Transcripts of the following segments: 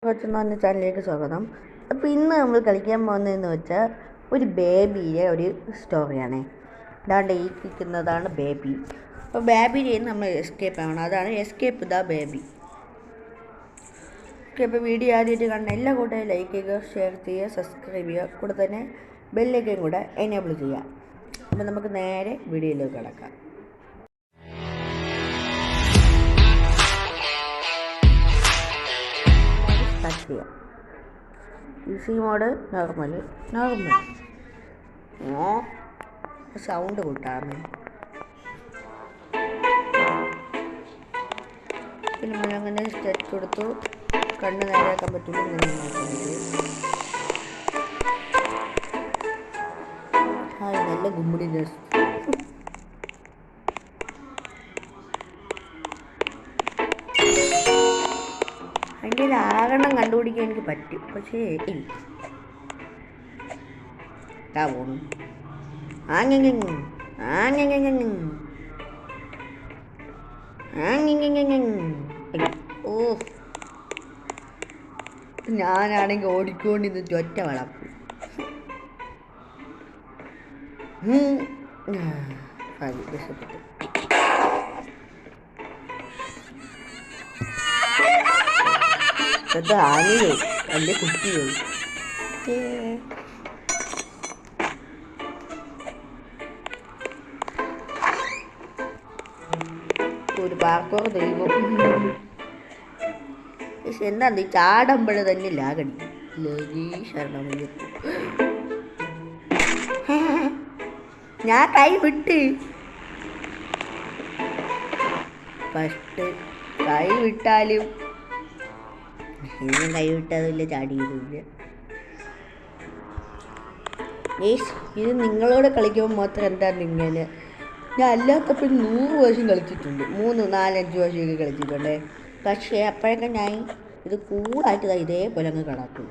കൊച്ചെന്ന് ചാനലിലേക്ക് സ്വാഗതം. അപ്പോൾ ഇന്ന് നമ്മൾ കളിക്കാൻ പോകുന്നതെന്ന് വെച്ചാൽ ഒരു ബേബിയുടെ ഒരു സ്റ്റോറിയാണ്. അതാണ്ട് ഈ ഇരിക്കുന്നതാണ് ബേബി. അപ്പോൾ ബേബിയിൽ നമ്മൾ എസ്കേപ്പ് ആവണം. അതാണ് എസ്കേപ്പ് ദ ബേബി. ഓക്കെ, അപ്പോൾ വീഡിയോ ആദ്യമായിട്ട് കാണുന്ന എല്ലാ കൂട്ടരും ലൈക്ക് ചെയ്യുക, ഷെയർ ചെയ്യുക, സബ്സ്ക്രൈബ് ചെയ്യുക, കൂടെ തന്നെ ബെല്ലൈക്കൻ കൂടെ എനേബിൾ ചെയ്യുക. അപ്പോൾ നമുക്ക് നേരെ വീഡിയോയിലേക്ക് കിടക്കാം. സ്റ്റാർട്ട് ചെയ്യാം. Easy mode, normal. സൗണ്ട് കൂട്ടാമേ. പിന്നെ നമ്മളങ്ങനെ സ്റ്റെച്ച് കൊടുത്തു. കണ്ണ് നേരെയാക്കാൻ പറ്റില്ല, ഇങ്ങനെ ഹായ്, നല്ല ഗുമ്മുടി ജസ്റ്റ്. അതിൻ്റെ ഒരു ആകണം കണ്ടുപിടിക്കാൻ എനിക്ക് പറ്റും, പക്ഷേ ഇതാ പോണു. ഓ, ഞാനാണെങ്കിൽ ഓടിക്കൊണ്ടിരുന്നിട്ട് ഒറ്റ വളർത്തും. രക്ഷപ്പെട്ടു. അത് ആനയോ അല്ലെ കുട്ടിയോ? ഒരു പാർക്കോർ ദൈവം. പക്ഷെ എന്താ ചാടുമ്പോൾ തന്നെ ലാഗടി ശരണമയ്യ. ഞാൻ കൈ വിട്ട് ഫസ്റ്റ് കൈ വിട്ടാലും ഇന്നും കൈ വിട്ടതില്ല, ചാടിയതുമില്ല. ഇത് നിങ്ങളോട് കളിക്കുമ്പോൾ മാത്രം എന്താണ് ഇങ്ങനെ. ഞാൻ അല്ലാത്തപ്പോൾ 100 വർഷം കളിച്ചിട്ടുണ്ട്, 3, 4, 5 വർഷമൊക്കെ കളിച്ചിട്ടുണ്ട്. പക്ഷേ അപ്പോഴൊക്കെ ഞാൻ ഇത് കൂടായിട്ട് ഇതേപോലെ അങ്ങ് കിടക്കും.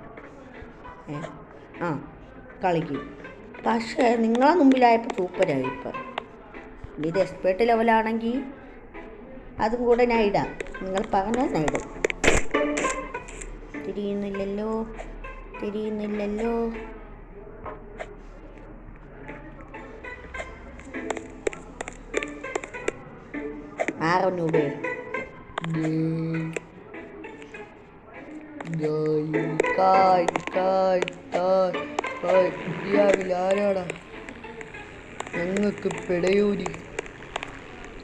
കളിക്കും. പക്ഷേ നിങ്ങളെ മുമ്പിലായപ്പോൾ സൂപ്പറായി. ഇപ്പം ഇത് എക്സ്പേർട്ട് ലെവലാണെങ്കിൽ അതും കൂടെ ഞാൻ ഇടാം. നിങ്ങൾ പറഞ്ഞാൽ ഞാൻ ഇടും. തിരിയുന്നില്ലല്ലോ. ആറൂപേ ആരാടാ? ഞങ്ങൾക്ക് പിടയൂരി.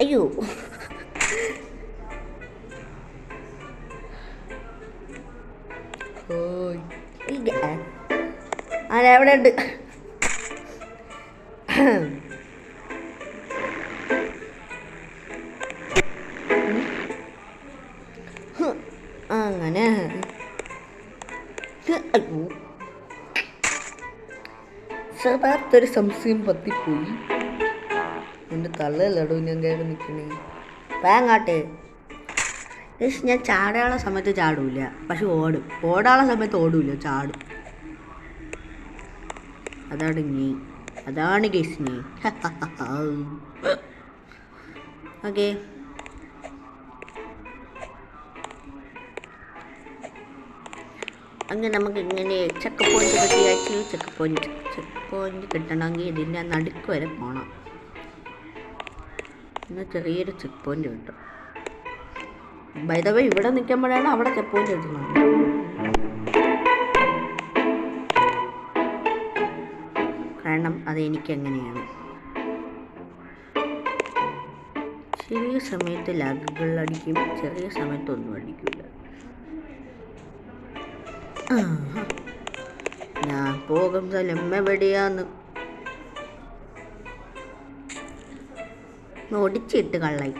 അയ്യോ, എവിടെ ഉണ്ട്? അങ്ങനെ ചെറുതാത്തൊരു സംശയം പത്തിപ്പോയി. എൻ്റെ തള്ളയിലടോ ഞാൻ കയറി നിൽക്കണേ. പാങ്ങാട്ടെ. ഞാൻ ചാടാനുള്ള സമയത്ത് ചാടൂല, പക്ഷെ ഓടാനുള്ള സമയത്ത് ഓടൂല, ചാടും. അതാണ് ഗെയ്സ് നീ. ഓക്കെ, അങ്ങനെ നമുക്ക് ഇങ്ങനെ ചെക്ക് പോയിന്റ് കിട്ടിയാച്ചു. ചെക്ക് പോയിന്റ് കിട്ടണമെങ്കിൽ ഇതിൻ്റെ നടുക്ക് വരെ പോകണം. എന്നാൽ ചെറിയൊരു ചെക്ക് പോയിന്റ് കിട്ടും. ബൈ ദ വേ, ഇവിടെ നിൽക്കുമ്പോഴാണ് അവിടെ ചെക്ക് പോയിന്റ് കിട്ടുന്നത്. കാരണം അതെനിക്കങ്ങനെയാണ്. ചെറിയ സമയത്ത് ലാഗുകൾ അടിക്കും, ചെറിയ സമയത്തൊന്നും അടിക്കില്ല. ഞാൻ പോകും സ്ഥലം എവിടെയാന്ന് ഓടിച്ചിട്ട് കള്ളായി.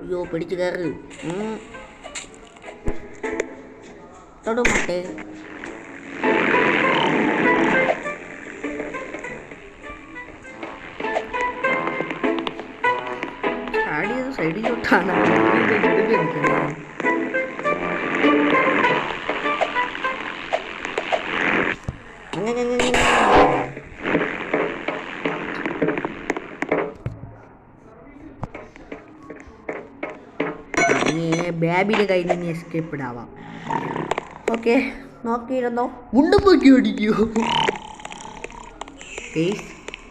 അയ്യോ, പിടിച്ചു കയറ്. തൊടുമട്ടെ. ചാടിയത് സൈഡിലോട്ടാണ്. ബാബിയുടെ കയ്യിൽ നിന്ന് എസ്കേപ്പ് ആവാം. ഓക്കെ, നോക്കിയിരുന്നോ. മുണ്ടും നോക്കി ഓടിക്കോ.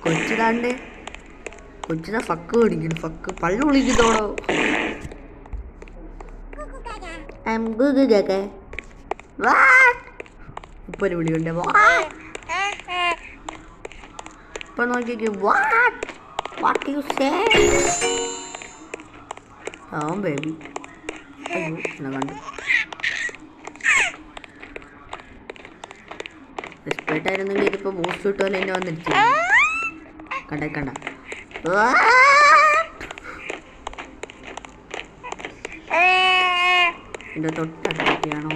കൊച്ചിതാണ്ട് കൊച്ചിതാ ഫക്ക് ഓടിക്കുന്നു. ഫക്ക് പള്ളു വിളിക്കുന്നോടോ. ഇപ്പൊ ഒരു വിളിയുണ്ട്. ഇപ്പൊ നോക്കിക്കോ. What you say? ബേബി. അയ്യോ എന്നെ കണ്ടു. എക്സ്പേർട്ട് ആയിരുന്നെങ്കിൽ ഇതിപ്പോൾ ബൂസ്റ്റ് കിട്ടുമല്ലോ. എന്നെ വന്നിരിച്ചു കണ്ട എൻ്റെ തൊട്ടടുത്തൊക്കെയാണോ?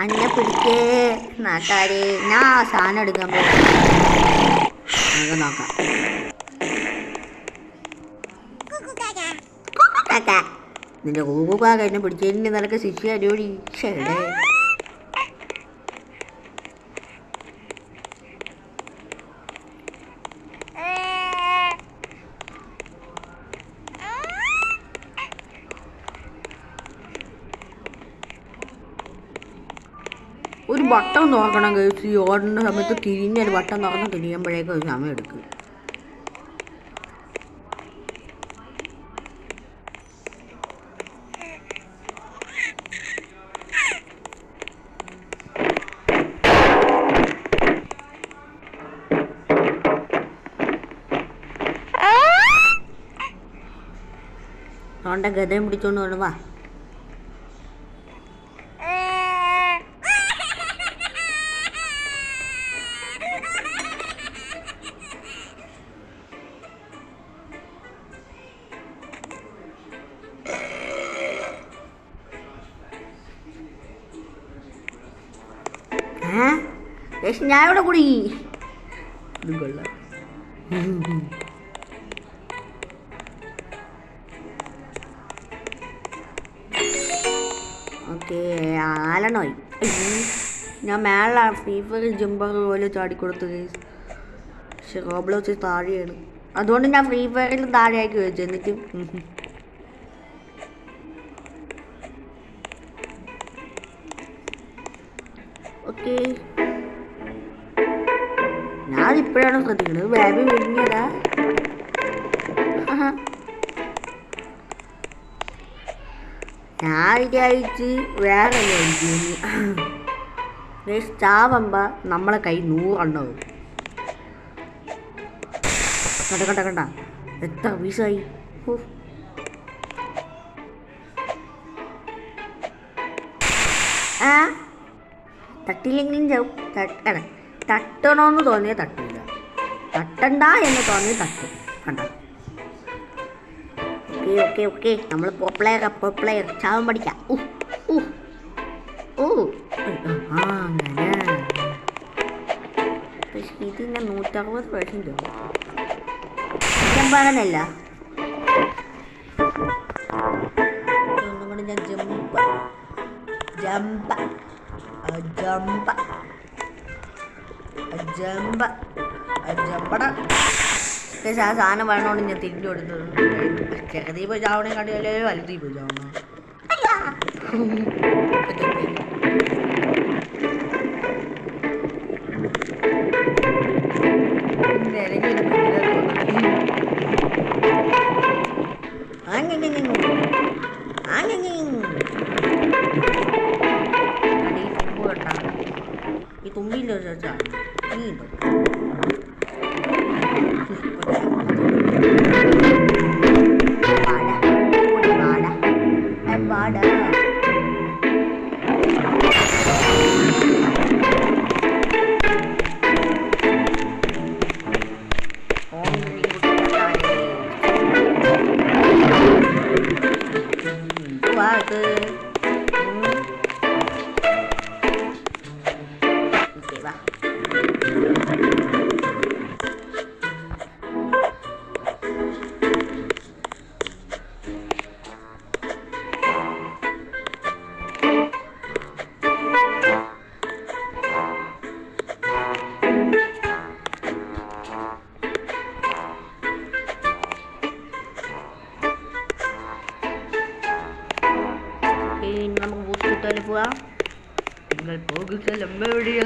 അന്നെ പിടിക്കേ നാട്ടാരെ. ഞാൻ സാധനം എടുക്കാൻ പോകും. നമുക്ക് നോക്കാം. നിന്റെ കൂക്കാക്ക എന്നെ പിടിച്ചതിന് നിനക്ക് ശിക്ഷ അടിയോടി. ശരി, ഒരു ബട്ടൺ നോക്കണം കഴിച്ച്. ഈ ഓടുന്ന സമയത്ത് തിരിഞ്ഞൊരു ബട്ടൺ തുറന്ന് തിരിയുമ്പോഴേക്കും ഒരു സമയം എടുക്കും. അവൻ്റെ ഗതയും പിടിച്ചോണ്ട് കൊണ്ട് വാ. ഞാൻ ഇവിടെ കൂടി ഓക്കെ. ആലണോയി. ഞാൻ മേള ഫ്രീ ഫയർ ജമ്പർ പോലെ ചാടിക്കൊടുത്തത്. പക്ഷെ റോബ്ലോക്സ് താഴെയാണ്. അതുകൊണ്ട് ഞാൻ ഫ്രീ ഫയറിൽ താഴെയാക്കി വെച്ചു. എന്നിട്ട് ഓക്കെ, ഞാനിപ്പോഴാണ് ശ്രദ്ധിക്കുന്നത്. ബാബി വിഴുങ്ങിയതാ. ഞാൻ വിചാരിച്ച് വേറെ ചാവുമ്പോ നമ്മളെ കൈ 100 എണ്ണവും. കണ്ട എത്ര പീസായി. തട്ടില്ലെങ്കിലും തട്ടണമെന്ന് തോന്നിയ തട്ടില്ല, തട്ടണ്ട എന്ന് തോന്നിയ തട്ടും. കണ്ട. ഓക്കെ ഓക്കെ നമ്മൾ പോപ്ലെയർ ചാവൻ പഠിക്കാം. അങ്ങനെ. പക്ഷെ ഇതിൻ്റെ 160% പറഞ്ഞല്ല. ഒന്നും കൂടെ ഞാൻ ജമ്പട ആ സാധനം വേണോണ്ട് ഞാൻ തിരിഞ്ഞു കൊടുത്തത്. ചെറുതീ പോയി ചാവണേ കണ്ടില്ലേ വലുതീ പോയി ചാവണ. ഈ തുമ്പിയില്ലോ ചേച്ചാ നീ ഉണ്ടോ?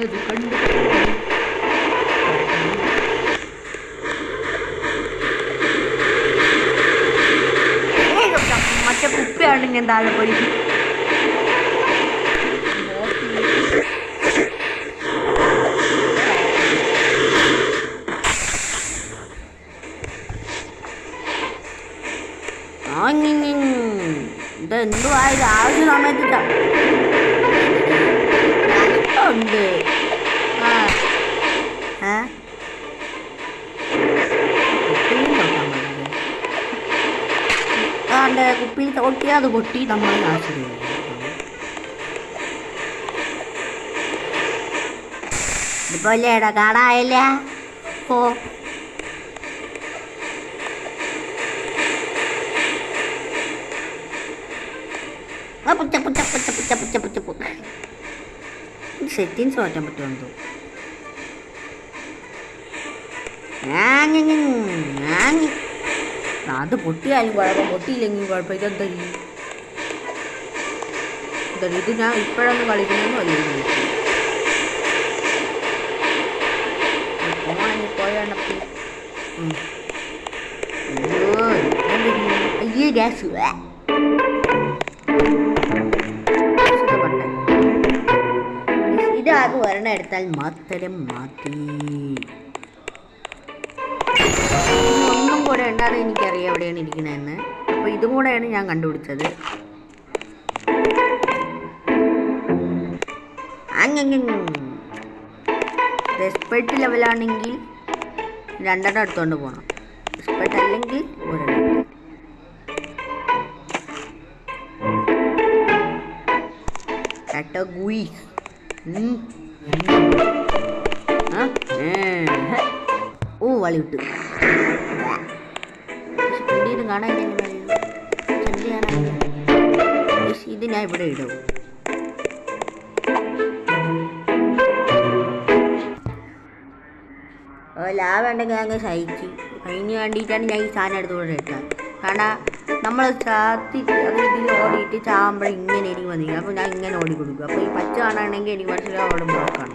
അത് കണ്ടു. മറ്റേ കുപ്പിയാണ് ഞാൻ താഴെ പോയി. ഇതെന്തുവായത് ആവശ്യ സമയത്ത് ഉണ്ട്. കുപ്പിയിൽ തൊട്ടിയാൽ അത് പൊട്ടി നമ്മൾ നാശം. ഇപ്പൊ അല്ലേടാ കാണായല്ല. ഓ സെറ്റിങ്സ് മാറ്റാൻ പറ്റുമെന്തോ. അത് പൊട്ടിയാലും കുഴപ്പം, പൊട്ടിയില്ലെങ്കിൽ കുഴപ്പം. ഇതെന്താ ഇത് ഞാൻ ഇപ്പോഴൊന്നും കളിക്കുന്നതെന്ന് വലിയ ഫോണെങ്കിൽ പോയപ്പി. അയ്യോ ഗ്യാസ്. ഇതാകെ ഒരെണ്ണം എടുത്താൽ മാത്രം മതി. ഒന്നും കൂടെ ഉണ്ടാകും. എനിക്കറിയാം എവിടെയാണ് ഇരിക്കണതെന്ന്. അപ്പോൾ ഇതും കൂടെയാണ് ഞാൻ കണ്ടുപിടിച്ചത്. എക്സ്പെർട്ട് ലെവലാണെങ്കിൽ 2 എടുത്തുകൊണ്ട് പോകണം. എക്സ്പെർട്ട് അല്ലെങ്കിൽ 1. കാറ്റഗുയി ഓ വളി വിട്ടു. പിന്നീട് കാണാൻ ഇത് ഞാൻ ഇവിടെ ഇടും. ലാഭം ഉണ്ടെങ്കിൽ ഞാൻ സഹിച്ച് അതിന് വേണ്ടിയിട്ടാണ് ഞാൻ ഈ സാധനം എടുത്തുകൊണ്ട് ഇട്ടത്. കാരണം നമ്മൾ ചാത്തി അത് ഇതിൽ ഓടിയിട്ട് ചാകുമ്പോൾ ഇങ്ങനെ എനിക്ക് വന്നിരിക്കും. അപ്പോൾ ഞാൻ ഇങ്ങനെ ഓടി കൊടുക്കും. അപ്പോൾ ഈ പച്ച കാണുകയാണെങ്കിൽ എനിക്ക് മനസ്സിലാവും അവിടെ ബ്ലോക്കാണ്.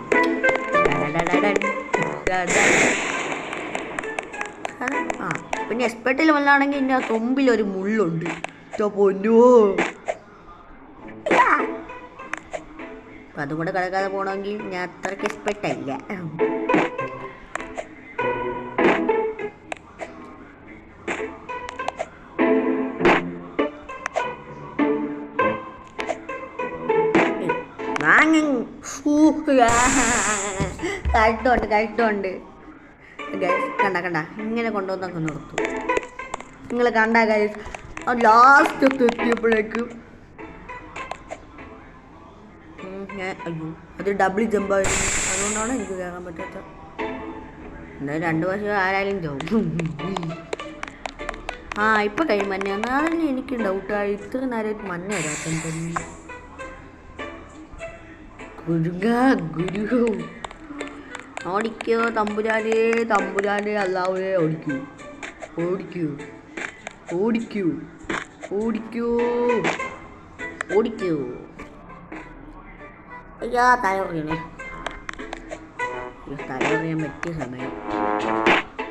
പിന്നെ എക്സ്പെർട്ടിൽ വന്നാണെങ്കിൽ എൻ്റെ കൊമ്പിലൊരു മുള്ളുണ്ട്. പൊന്നോ. അപ്പം അതും കൂടെ കിടക്കാതെ പോകണമെങ്കിൽ ഞാൻ അത്രയ്ക്ക് എക്സ്പെർട്ടല്ല. കണ്ടുണ്ട് കണ്ട ഇങ്ങനെ കൊണ്ടുവന്നൊക്കെ നിർത്തും. നിങ്ങൾ കണ്ട ഗൈസ് ലാസ്റ്റ് ഒക്കെ എത്തിയപ്പോഴേക്കും അയ്യോ അത് ഡബിൾ ജമ്പായിരുന്നു. അതുകൊണ്ടാണ് എനിക്ക് കയറാൻ പറ്റാത്തത്. എന്നാലും 2 വർഷം ആരായാലും ചാവും. ഇപ്പം കഴിയും മഞ്ഞ. അതല്ലേ എനിക്ക് ഡൗട്ടായി. ഇത്ര നേരമായിട്ട് മഞ്ഞ വരാത്ത ഗുരു. ഓടിക്കോ തമ്പുരാനെ അല്ലാവേ ഓടിക്കോ. അയ്യാ തലറിയണേ. തലറിയാൻ പറ്റിയ സമയം.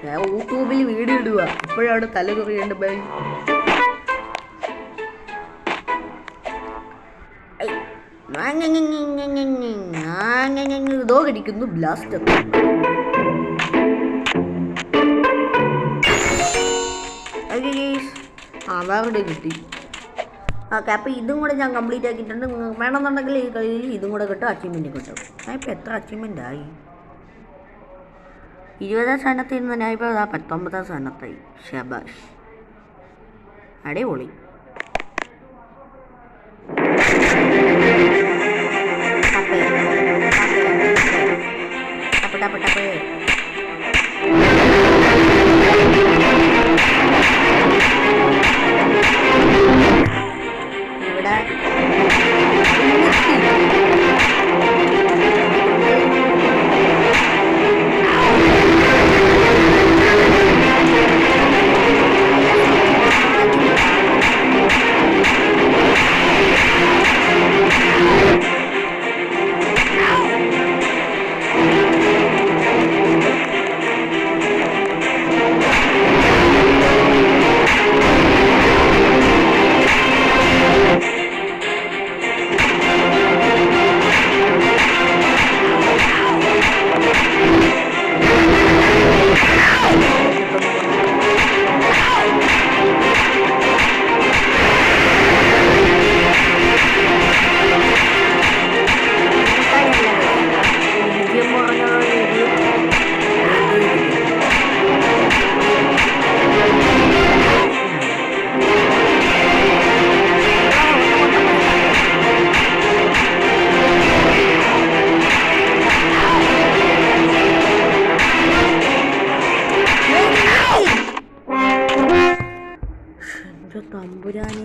ഞാൻ യൂട്യൂബിൽ വീഡിയോ ഇടുക. ഇപ്പോഴാണ് തലറിയേണ്ട ബൈ. ഇതോ കടിക്കുന്നു ബ്ലാസ്റ്റർ. വേറെ കിട്ടി. ഓക്കെ, അപ്പോൾ ഇതും കൂടെ ഞാൻ കംപ്ലീറ്റ് ആക്കിയിട്ടുണ്ട്. വേണമെന്നുണ്ടെങ്കിൽ ഈ കളിയിൽ ഇതും കൂടെ കിട്ടും, അച്ചീവ്മെൻറ്റ് കിട്ടും. ഞാനിപ്പോൾ എത്ര അച്ചീവ്മെൻ്റ് ആയി? 20ാം സ്ഥാനത്തിൽ നിന്ന് ഞാനിപ്പോൾ 19ാം സ്ഥാനത്തായി. ശബാഷ്, അടിപൊളി. ഇവിടെ തമ്പുരാനെ.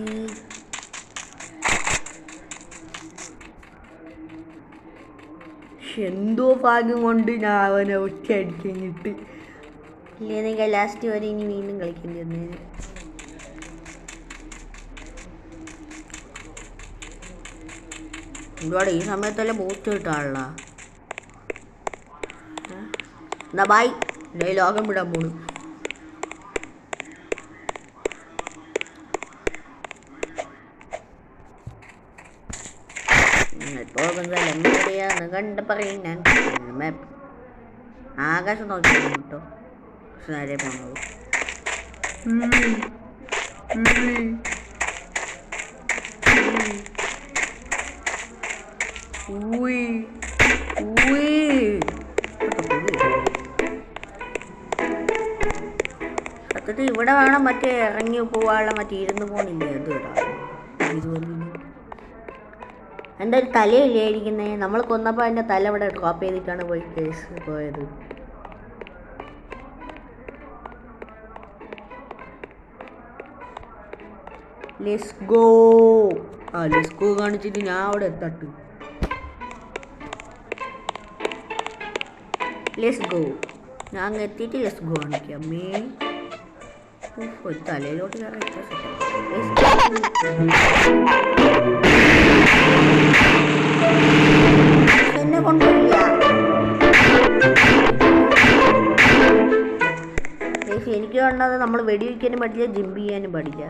എന്തോ ഭാഗ്യം കൊണ്ട് ഞാൻ അവനെ ഒറ്റ അടിക്കഴിഞ്ഞിട്ട് ഇല്ലെങ്കിൽ ലാസ്റ്റ് വരെ ഇനി വീണ്ടും കളിക്കേണ്ടി വന്നേന്. എന്തുവാടെ ഈ സമയത്തല്ലേ ബൂസ്റ്റ് കിട്ടാനുള്ള? എന്നാ ബായ്, ലോകം വിടാൻ പോണു. കണ്ട് പറയും ഞാൻ മാപ്പ് ആകാശം നോക്കി കേട്ടോ. നേരെ പോണത് സത്യത്തിൽ ഇവിടെ വേണം മറ്റേ ഇറങ്ങി പോവാനുള്ള മറ്റേ ഇരുന്ന് പോണില്ലേ അത് ഇതുപോലെ. എൻ്റെ ഒരു തലയില്ലേ ഇരിക്കുന്നത്, നമ്മൾ കൊന്നപ്പോൾ അതിൻ്റെ തല ഇവിടെ ഡ്രോപ്പ് ചെയ്തിട്ടാണ് പോയി കേസ് പോയത്. Let's go. ലെറ്റ്സ് ഗോ കാണിച്ചിട്ട് ഞാൻ അവിടെ എത്തട്ട്. Let's go. ഞാൻ അങ്ങ് എത്തിയിട്ട് ലെറ്റ്സ് ഗോ കാണിക്കാം. ഒരു തലയിലോട്ട് കയറി എന്നെ കൊണ്ടുപോയില്ല. എനിക്ക് വേണ്ടത് നമ്മൾ വെടിവെക്കാനും പഠില്ല, ജിമ്പ് ചെയ്യാനും പഠില്ല.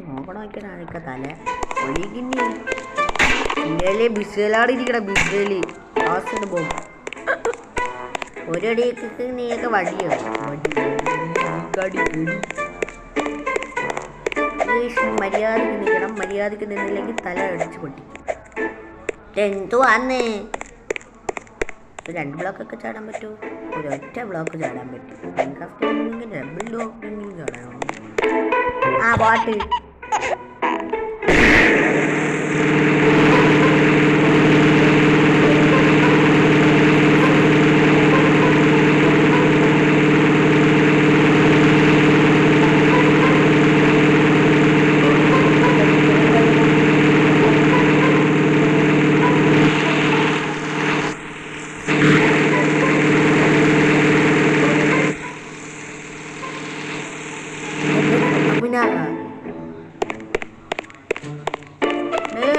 നോക്കണം വയ്ക്കാനാണിക്ക തല വെടിവെക്കുന്നേ. ഇന്ത്യയിലെ ബിസ്സലാടിരിക്കണ ബിസ്സലി ആസിഡ് ബോംബ്. ഒരടിയൊക്കെ നീയൊക്കെ വടിയോ മര്യാദക്ക് നിൽക്കണം. മര്യാദക്ക് നിന്നില്ലെങ്കിൽ തല അടിച്ച് പൊട്ടിക്കും. എന്തുവാന്ന് 2 ബ്ലോക്കൊക്കെ ചാടാൻ പറ്റുമോ? ഒരൊറ്റ ബ്ലോക്ക് ചാടാൻ പറ്റും. ഡബിൾ ബ്ലോക്കെങ്കിലും ചാടാനോ? പാട്ട്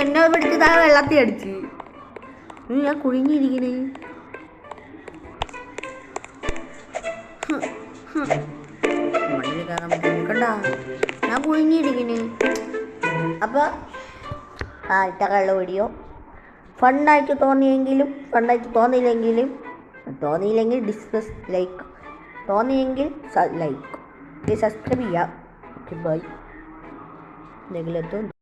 എന്നെ പിടിച്ച് താ വെള്ളത്തിൽ അടിച്ച്. ഞാൻ കുഴിഞ്ഞിരിക്കണേ. മണ്ണിൽ കയറാൻ പറ്റില്ല. ഞാൻ കുഴിഞ്ഞിരിക്കണേ. അപ്പോൾ ഇട്ടകളുടെ വീഡിയോ ഫണ്ണായിട്ട് തോന്നിയെങ്കിലും ഫണ്ണായിട്ട് തോന്നിയില്ലെങ്കിൽ ഡിസ്കസ് ലൈക്ക്, തോന്നിയെങ്കിൽ ലൈക്ക്, സബ്സ്ക്രൈബ് ചെയ്യാം. Okay bye. എന്തെങ്കിലും